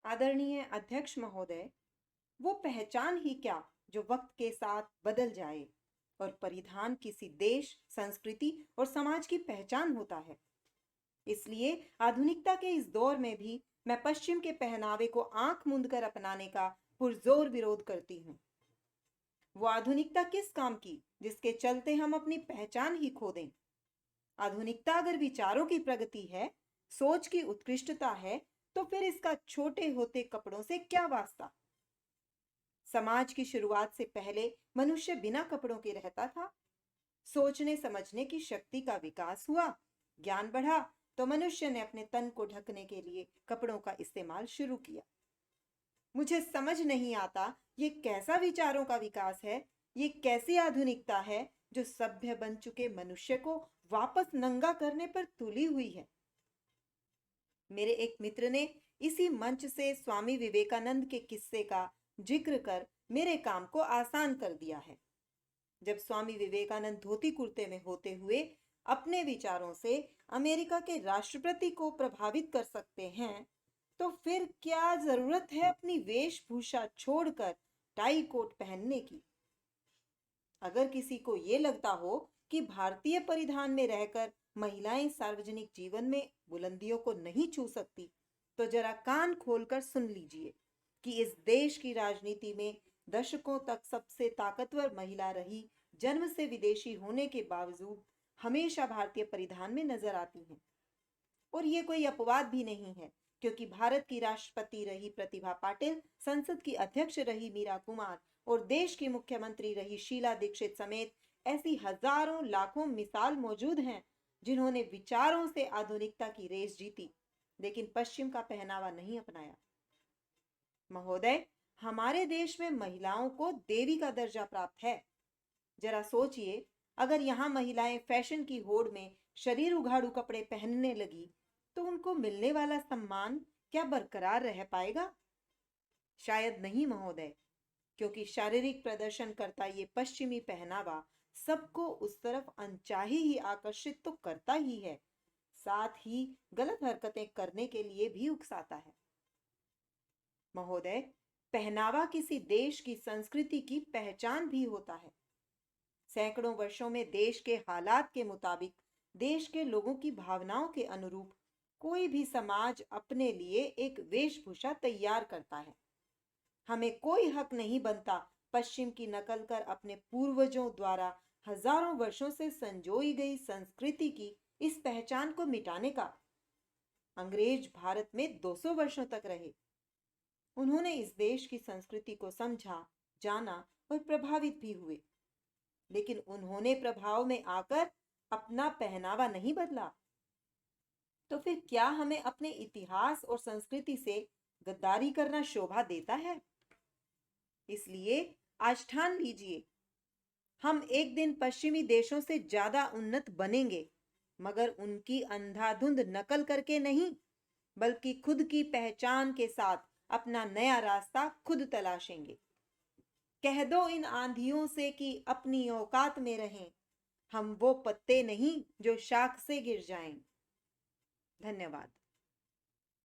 आदरणीय अध्यक्ष महोदय, वो पहचान ही क्या जो वक्त के साथ बदल जाए, और परिधान किसी देश, संस्कृति और समाज की पहचान होता है। इसलिए आधुनिकता के इस दौर में भी मैं पश्चिम के पहनावे को आंख मूंद कर अपनाने का पुरजोर विरोध करती हूँ। वो आधुनिकता किस काम की जिसके चलते हम अपनी पहचान ही खो दें? आधुनिकता अगर विचारों की प्रगति है, सोच की उत्कृष्टता है, तो फिर इसका छोटे होते कपड़ों से क्या वास्ता? समाज की शुरुआत से पहले मनुष्य बिना कपड़ों के रहता था। सोचने समझने की शक्ति का विकास हुआ, ज्ञान बढ़ा, तो मनुष्य ने अपने तन को ढकने के लिए कपड़ों का इस्तेमाल शुरू किया। मुझे समझ नहीं आता, ये कैसा विचारों का विकास है, ये कैसी आधुनिकता है जो सभ्य बन चुके मनुष्य को वापस नंगा करने पर तुली हुई है। मेरे एक मित्र ने इसी मंच से स्वामी विवेकानंद के किस्से का जिक्र कर मेरे काम को आसान कर दिया है। जब स्वामी विवेकानंद धोती कुर्ते में होते हुए अपने विचारों से अमेरिका के राष्ट्रपति को प्रभावित कर सकते हैं, तो फिर क्या जरूरत है अपनी वेशभूषा छोड़कर टाई कोट पहनने की? अगर किसी को ये लगता हो कि भारतीय परिधान में रहकर महिलाएं सार्वजनिक जीवन में बुलंदियों को नहीं छू सकती, तो जरा कान खोलकर सुन लीजिए कि इस देश की राजनीति में दशकों तक सबसे ताकतवर महिला रही जन्म से विदेशी होने के बावजूद हमेशा भारतीय परिधान में नजर आती हैं। और ये कोई अपवाद भी नहीं है, क्योंकि भारत की राष्ट्रपति रही प्रतिभा पाटिल, संसद की अध्यक्ष रही मीरा कुमार और देश की मुख्यमंत्री रही शीला दीक्षित समेत ऐसी हजारों लाखों मिसाल मौजूद हैं जिन्होंने विचारों से आधुनिकता की रेस जीती, लेकिन पश्चिम का पहनावा नहीं अपनाया। महोदय, हमारे देश में महिलाओं को देवी का दर्जा प्राप्त है। जरा सोचिए, अगर यहाँ महिलाएं फैशन की होड़ में शरीर उघाड़ू कपड़े पहनने लगी, तो उनको मिलने वाला सम्मान क्या बरकरार रह पाएगा? शायद नहीं महोदय, क्योंकि शारीरिक प्रदर्शन करता ये पश्चिमी पहनावा सबको उस तरफ अनचाही ही आकर्षित तो करता ही है, साथ ही गलत हरकतें करने के लिए भी उकसाता है। महोदय, पहनावा किसी देश की संस्कृति की पहचान भी होता है। सैकड़ों वर्षों में देश के हालात के मुताबिक, देश के लोगों की भावनाओं के अनुरूप कोई भी समाज अपने लिए एक वेशभूषा तैयार करता है। हमें कोई हक नहीं बनता पश्चिम की नकल कर अपने पूर्वजों द्वारा हजारों वर्षों से संजोई गई संस्कृति की इस पहचान को मिटाने का। अंग्रेज भारत में 200 वर्षों तक रहे। उन्होंने इस देश की संस्कृति को समझा, जाना और प्रभावित भी हुए, लेकिन उन्होंने प्रभाव में आकर अपना पहनावा नहीं बदला। तो फिर क्या हमें अपने इतिहास और संस्कृति से गद्दारी करना शोभा देता है? इसलिए आज ठान लीजिए, हम एक दिन पश्चिमी देशों से ज्यादा उन्नत बनेंगे, मगर उनकी अंधाधुंध नकल करके नहीं, बल्कि खुद की पहचान के साथ अपना नया रास्ता खुद तलाशेंगे। कह दो इन आंधियों से कि अपनी औकात में रहें, हम वो पत्ते नहीं जो शाख से गिर जाएं। धन्यवाद।